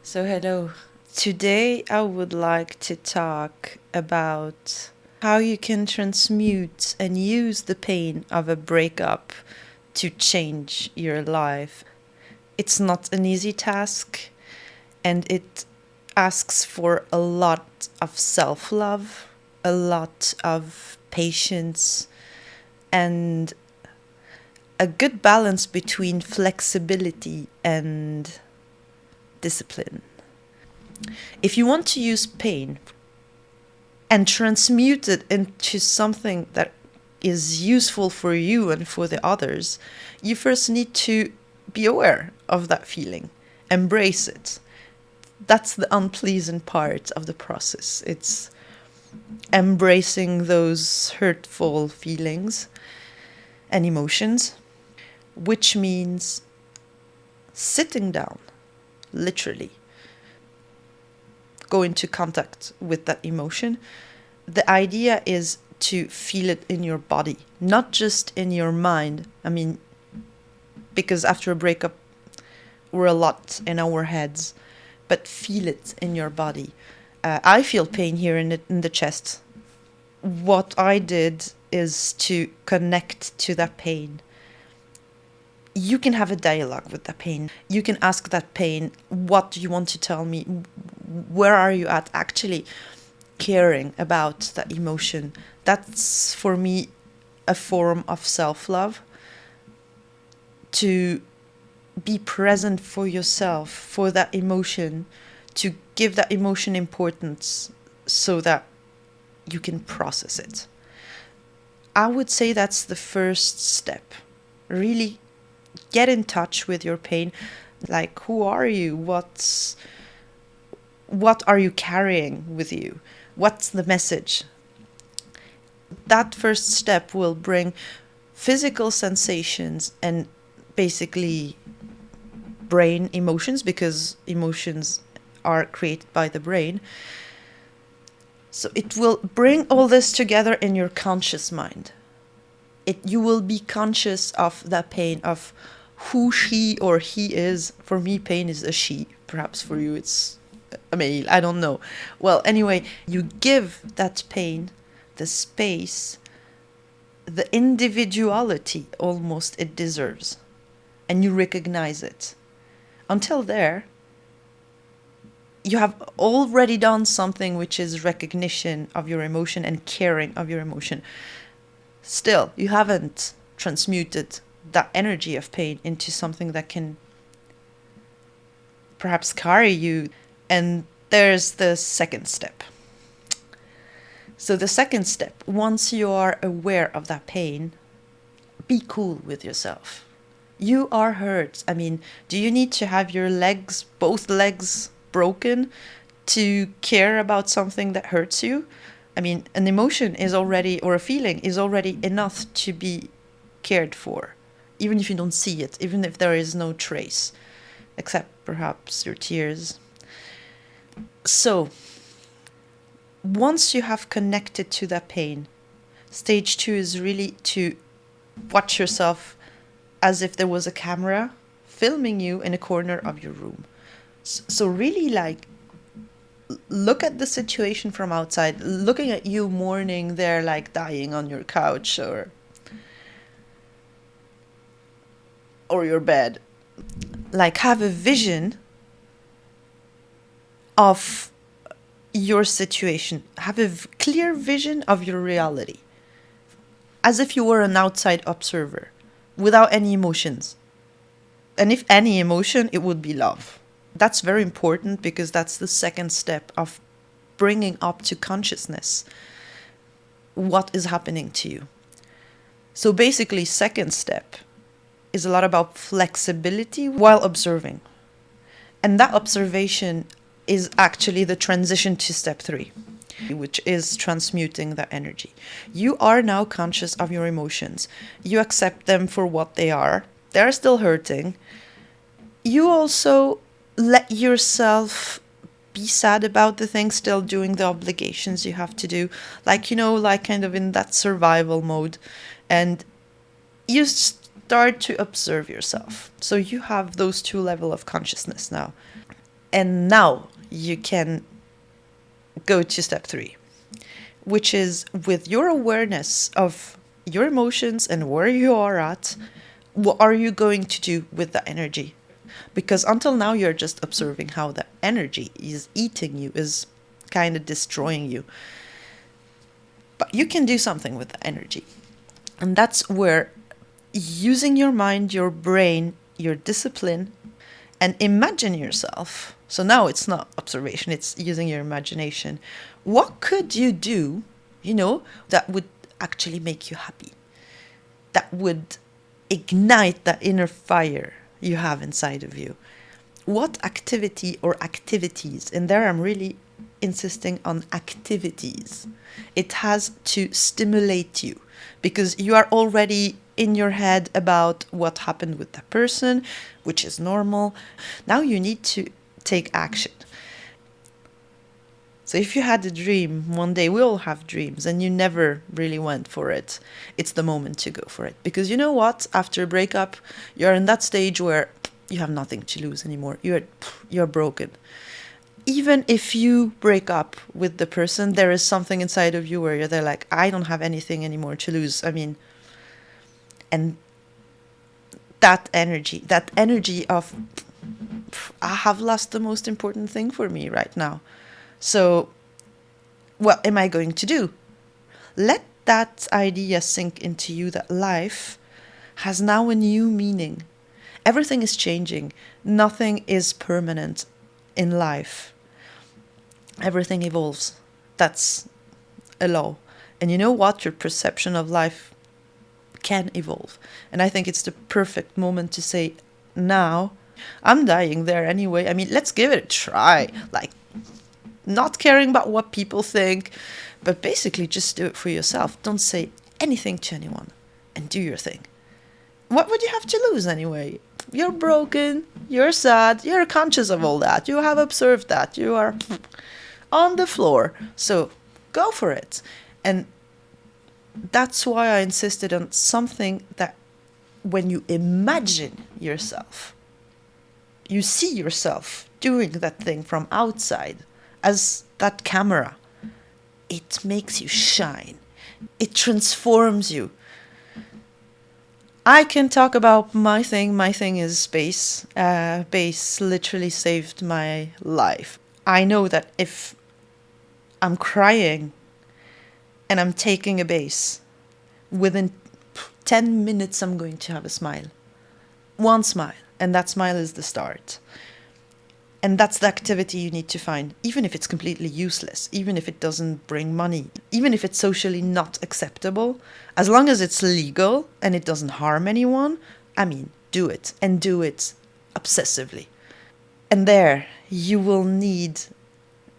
So, hello. Today, I would like to talk about how you can transmute and use the pain of a breakup to change your life. It's not an easy task, and it asks for a lot of self love, a lot of patience, and a good balance between flexibility and discipline. If you want to use pain and transmute it into something that is useful for you and for the others, you first need to be aware of that feeling, embrace it. That's the unpleasant part of the process. It's embracing those hurtful feelings and emotions, which means sitting down, literally, go into contact with that emotion. The idea is to feel it in your body, not just in your mind. I mean, because after a breakup, we're a lot in our heads, but feel it in your body. I feel pain here in the chest. What I did is to connect to that pain. You can have a dialogue with that pain. You can ask that pain, what do you want to tell me? Where are you at actually caring about that emotion? That's, for me, a form of self-love. To be present for yourself, for that emotion, to give that emotion importance so that you can process it. I would say that's the first step. Really get in touch with your pain. Like, who are you? What are you carrying with you? What's the message? That first step will bring physical sensations and basically brain emotions, because emotions are created by the brain. So it will bring all this together in your conscious mind. You will be conscious of that pain, of who she or he is. For me, pain is a she. Perhaps for you it's a male. I don't know. Well, anyway, you give that pain the space, the individuality almost it deserves, and you recognize it. Until there, you have already done something, which is recognition of your emotion and caring of your emotion. Still, you haven't transmuted that energy of pain into something that can perhaps carry you. And there's the second step. So the second step, once you are aware of that pain, be cool with yourself. You are hurt. I mean, do you need to have your legs, both legs, broken to care about something that hurts you? I mean, an emotion is already, or a feeling is already enough to be cared for, even if you don't see it, even if there is no trace, except perhaps your tears. So, once you have connected to that pain, stage 2 is really to watch yourself as if there was a camera filming you in a corner of your room. So really, like, look at the situation from outside, looking at you mourning there, like dying on your couch or your bed. Like, have a vision of your situation. Have a clear vision of your reality, as if you were an outside observer, without any emotions. And if any emotion, it would be love. That's very important, because that's the second step of bringing up to consciousness what is happening to you. So basically, second step is a lot about flexibility while observing. And that observation is actually the transition to step 3, which is transmuting that energy. You are now conscious of your emotions. You accept them for what they are. They're still hurting. You also let yourself be sad about the things, still doing the obligations you have to do, like, like kind of in that survival mode. And you start to observe yourself. So you have those 2 levels of consciousness now. And now you can go to step 3, which is with your awareness of your emotions and where you are at, what are you going to do with the energy? Because until now, you're just observing how the energy is eating you, is kind of destroying you. But you can do something with the energy. And that's where using your mind, your brain, your discipline, and imagine yourself. So now it's not observation, it's using your imagination. What could you do, that would actually make you happy? That would ignite that inner fire you have inside of you. What activity or activities, and there I'm really insisting on activities, it has to stimulate you, because you are already in your head about what happened with that person, which is normal. Now you need to take action. So if you had a dream one day, we all have dreams, and you never really went for it, it's the moment to go for it. Because you know what? After a breakup, you're in that stage where you have nothing to lose anymore. You're broken. Even if you break up with the person, there is something inside of you where you're there like, I don't have anything anymore to lose. And that energy of, I have lost the most important thing for me right now. So what am I going to do? Let that idea sink into you, that life has now a new meaning. Everything is changing. Nothing is permanent in life. Everything evolves. That's a law. And you know what? Your perception of life can evolve. And I think it's the perfect moment to say, now, I'm dying there anyway. Let's give it a try. Not caring about what people think, but basically just do it for yourself. Don't say anything to anyone and do your thing. What would you have to lose anyway? You're broken, you're sad, you're conscious of all that. You have observed that. You are on the floor. So go for it. And that's why I insisted on something that when you imagine yourself, you see yourself doing that thing from outside as that camera. It makes you shine. It transforms you. I can talk about my thing. My thing is space. Bass literally saved my life. I know that if I'm crying and I'm taking a bass, within 10 minutes I'm going to have a smile. One smile. And that smile is the start. And that's the activity you need to find, even if it's completely useless, even if it doesn't bring money, even if it's socially not acceptable. As long as it's legal and it doesn't harm anyone, do it, and do it obsessively. And there, you will need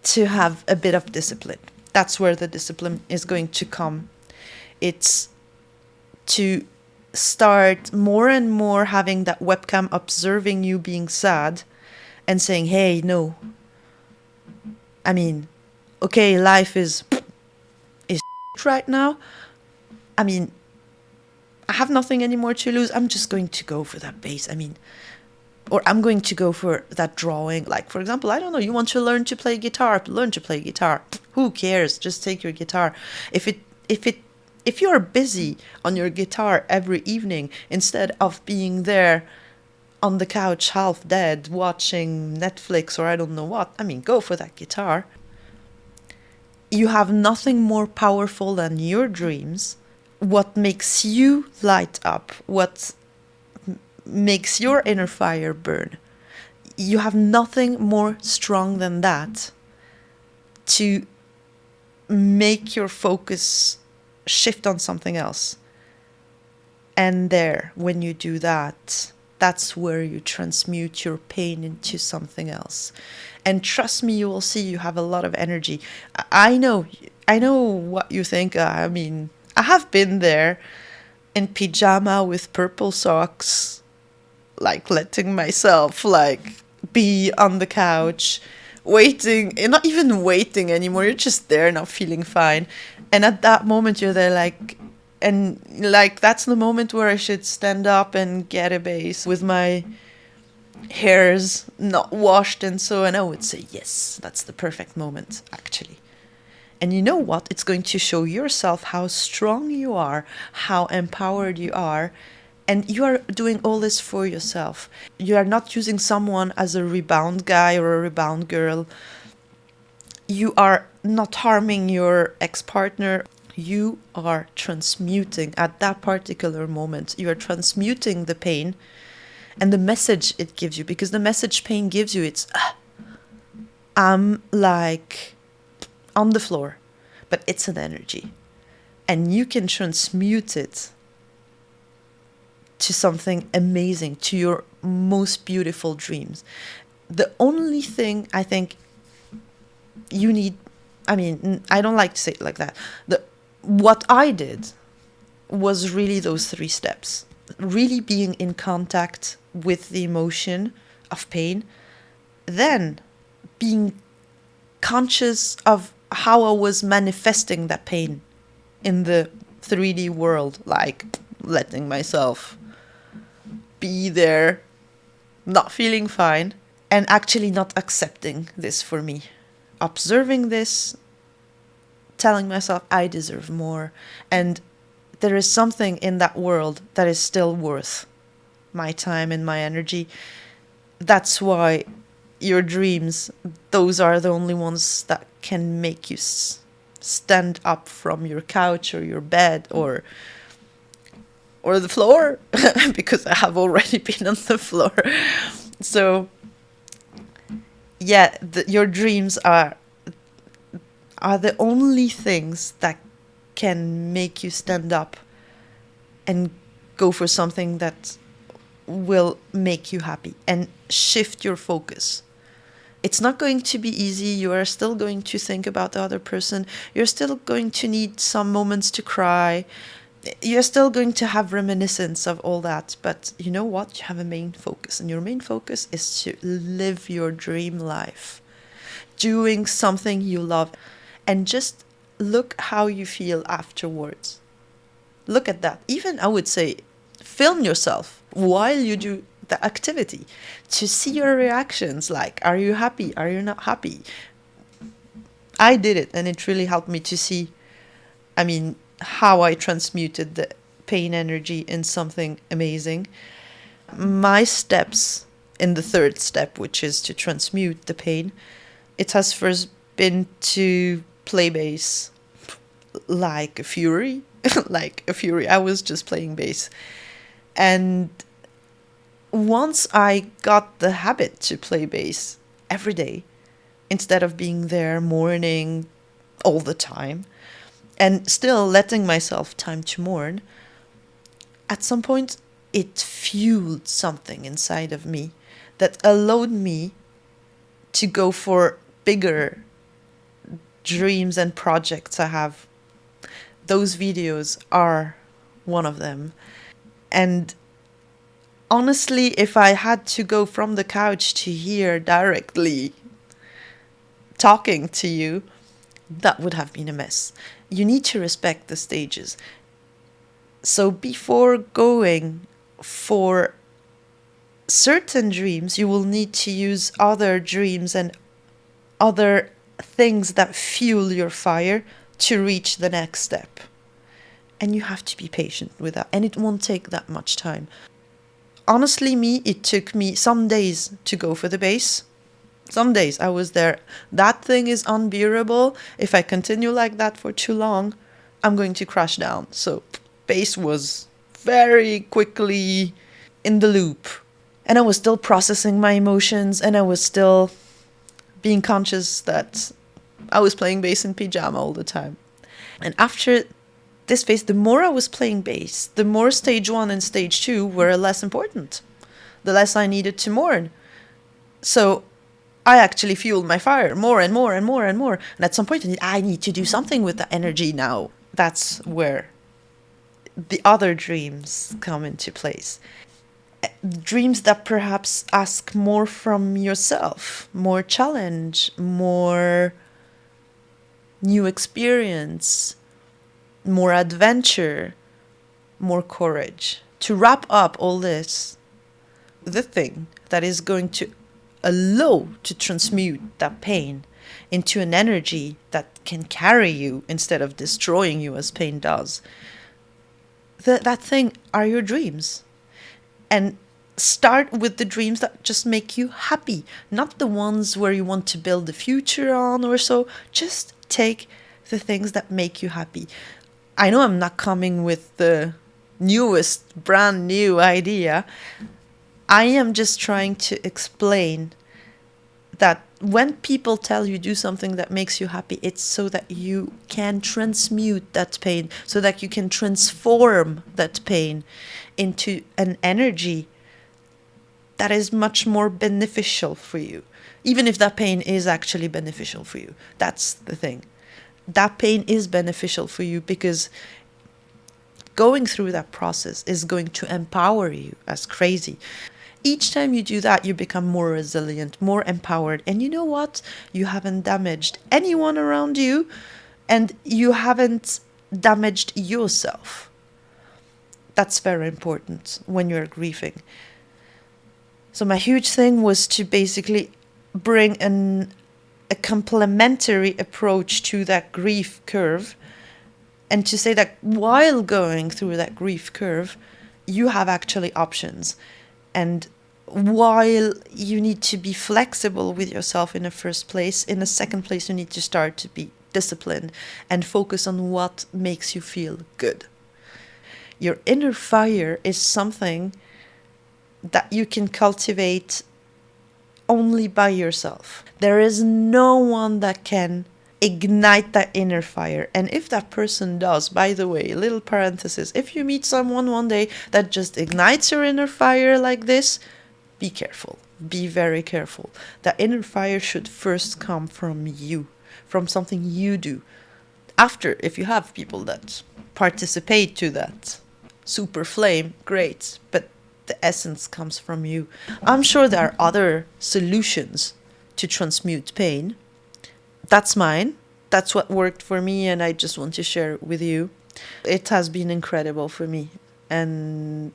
to have a bit of discipline. That's where the discipline is going to come. It's to start more and more having that webcam observing you being sad, and saying, hey, no. Okay, life is right now. I have nothing anymore to lose. I'm just going to go for that bass. Or I'm going to go for that drawing. Like, for example, I don't know, you want to learn to play guitar, learn to play guitar. Who cares? Just take your guitar. If you're busy on your guitar every evening, instead of being there on the couch half dead watching Netflix or I don't know what, go for that guitar. You have nothing more powerful than your dreams. What makes you light up, what makes your inner fire burn. You have nothing more strong than that to make your focus shift on something else. And there, when you do that, that's where you transmute your pain into something else. And trust me, you will see you have a lot of energy. I know what you think. I have been there in pyjama with purple socks, letting myself be on the couch, waiting, and not even waiting anymore. You're just there, not feeling fine. And at that moment, you're there that's the moment where I should stand up and get a bass with my hairs not washed and so, and I would say, yes, that's the perfect moment, actually. And you know what? It's going to show yourself how strong you are, how empowered you are, and you are doing all this for yourself. You are not using someone as a rebound guy or a rebound girl. You are not harming your ex-partner. You are transmuting at that particular moment. You are transmuting the pain and the message it gives you, because the message pain gives you, it's, I'm like on the floor, but it's an energy. And you can transmute it to something amazing, to your most beautiful dreams. The only thing I think you need, I mean, I don't like to say it like that. What I did was really those 3 steps. Really being in contact with the emotion of pain, then being conscious of how I was manifesting that pain in the 3D world, like letting myself be there, not feeling fine, and actually not accepting this for me. Observing this, telling myself I deserve more, and there is something in that world that is still worth my time and my energy. That's why your dreams, those are the only ones that can make you stand up from your couch or your bed or the floor, because I have already been on the floor. So yeah, your dreams are the only things that can make you stand up and go for something that will make you happy and shift your focus. It's not going to be easy. You are still going to think about the other person. You're still going to need some moments to cry. You're still going to have reminiscence of all that. But you know what? You have a main focus. And your main focus is to live your dream life. Doing something you love. And just look how you feel afterwards. Look at that. Even, I would say, film yourself while you do the activity to see your reactions. Like, are you happy? Are you not happy? I did it, and it really helped me to see, how I transmuted the pain energy in something amazing. My steps in the 3rd step, which is to transmute the pain, it has first been to play bass like a fury. Like a fury. I was just playing bass. And once I got the habit to play bass every day, instead of being there mourning all the time, and still letting myself time to mourn, at some point it fueled something inside of me that allowed me to go for bigger dreams and projects I have. Those videos are one of them. And honestly, if I had to go from the couch to here directly talking to you, that would have been a mess. You need to respect the stages. So before going for certain dreams, you will need to use other dreams and other things that fuel your fire to reach the next step. And you have to be patient with that. And it won't take that much time. Honestly, it took me some days to go for the bass. Some days I was there. That thing is unbearable. If I continue like that for too long, I'm going to crash down. So bass was very quickly in the loop. And I was still processing my emotions, and I was still being conscious that I was playing bass in pyjama all the time. And after this phase, the more I was playing bass, the more stage 1 and stage 2 were less important. The less I needed to mourn. So I actually fueled my fire more and more and more and more. And at some point, I need to do something with the energy now. That's where the other dreams come into place. Dreams that perhaps ask more from yourself, more challenge, more new experience, more adventure, more courage. To wrap up all this, the thing that is going to allow to transmute that pain into an energy that can carry you instead of destroying you as pain does. That thing are your dreams. And start with the dreams that just make you happy, not the ones where you want to build the future on or so. Just take the things that make you happy. I know I'm not coming with the newest, brand new idea. I am just trying to explain that when people tell you do something that makes you happy, it's so that you can transmute that pain, so that you can transform that pain into an energy that is much more beneficial for you. Even if that pain is actually beneficial for you. That's the thing. That pain is beneficial for you because going through that process is going to empower you as crazy. Each time you do that, you become more resilient, more empowered. And you know what? You haven't damaged anyone around you, and you haven't damaged yourself. That's very important when you're grieving. So my huge thing was to basically bring a complementary approach to that grief curve, and to say that while going through that grief curve, you have actually options. And while you need to be flexible with yourself in the first place, in the second place, you need to start to be disciplined and focus on what makes you feel good. Your inner fire is something that you can cultivate only by yourself. There is no one that can ignite that inner fire. And if that person does, by the way, little parenthesis, if you meet someone one day that just ignites your inner fire like this, be careful. Be very careful. That inner fire should first come from you, from something you do. After, if you have people that participate to that super flame, great, but the essence comes from you. I'm sure there are other solutions to transmute pain. That's mine. That's what worked for me, and I just want to share it with you. It has been incredible for me. And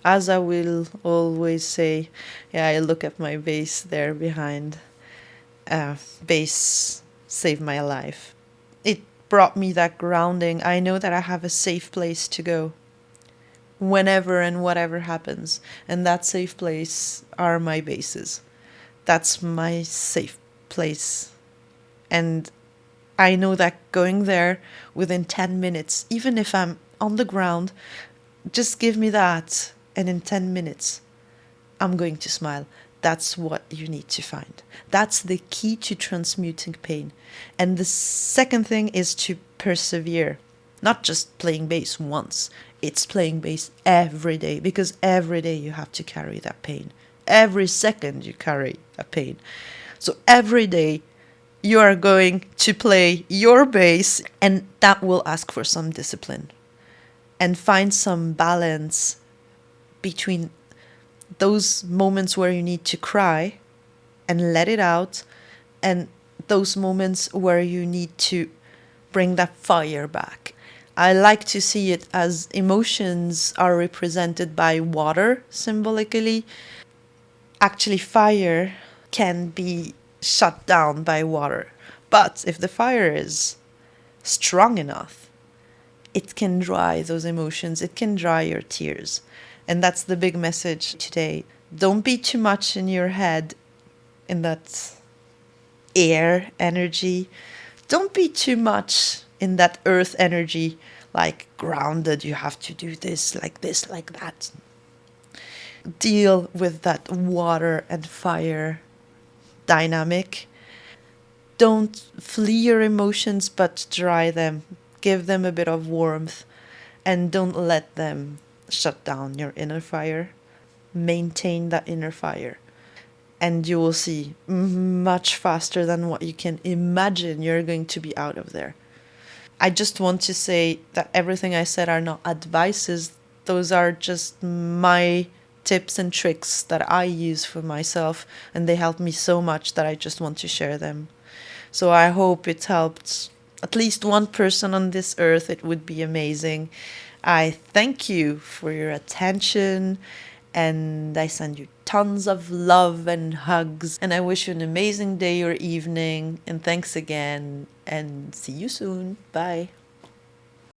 as I will always say, yeah, I look at my base there behind. Base saved my life. It brought me that grounding. I know that I have a safe place to go whenever and whatever happens. And that safe place are my bases. That's my safe place. And I know that going there within 10 minutes, even if I'm on the ground, just give me that. And in 10 minutes, I'm going to smile. That's what you need to find. That's the key to transmuting pain. And the second thing is to persevere. Not just playing bass once. It's playing bass every day. Because every day you have to carry that pain. Every second you carry a pain. So every day you are going to play your bass, and that will ask for some discipline. And find some balance between those moments where you need to cry and let it out, and those moments where you need to bring that fire back. I like to see it as emotions are represented by water symbolically. Actually, fire can be shut down by water. But if the fire is strong enough, it can dry those emotions. It can dry your tears. And that's the big message today. Don't be too much in your head, in that air energy. Don't be too much in that earth energy, like grounded. You have to do this, like that. Deal with that water and fire dynamic. Don't flee your emotions, but dry them. Give them a bit of warmth, and don't let them shut down your inner fire. Maintain that inner fire, and you will see much faster than what you can imagine you're going to be out of there. I just want to say that everything I said are not advices. Those are just my tips and tricks that I use for myself, and they help me so much that I just want to share them. So I hope it helped at least one person on this earth. It would be amazing. I thank you for your attention, And I send you tons of love and hugs. And I wish you an amazing day or evening. And thanks again. And see you soon. Bye.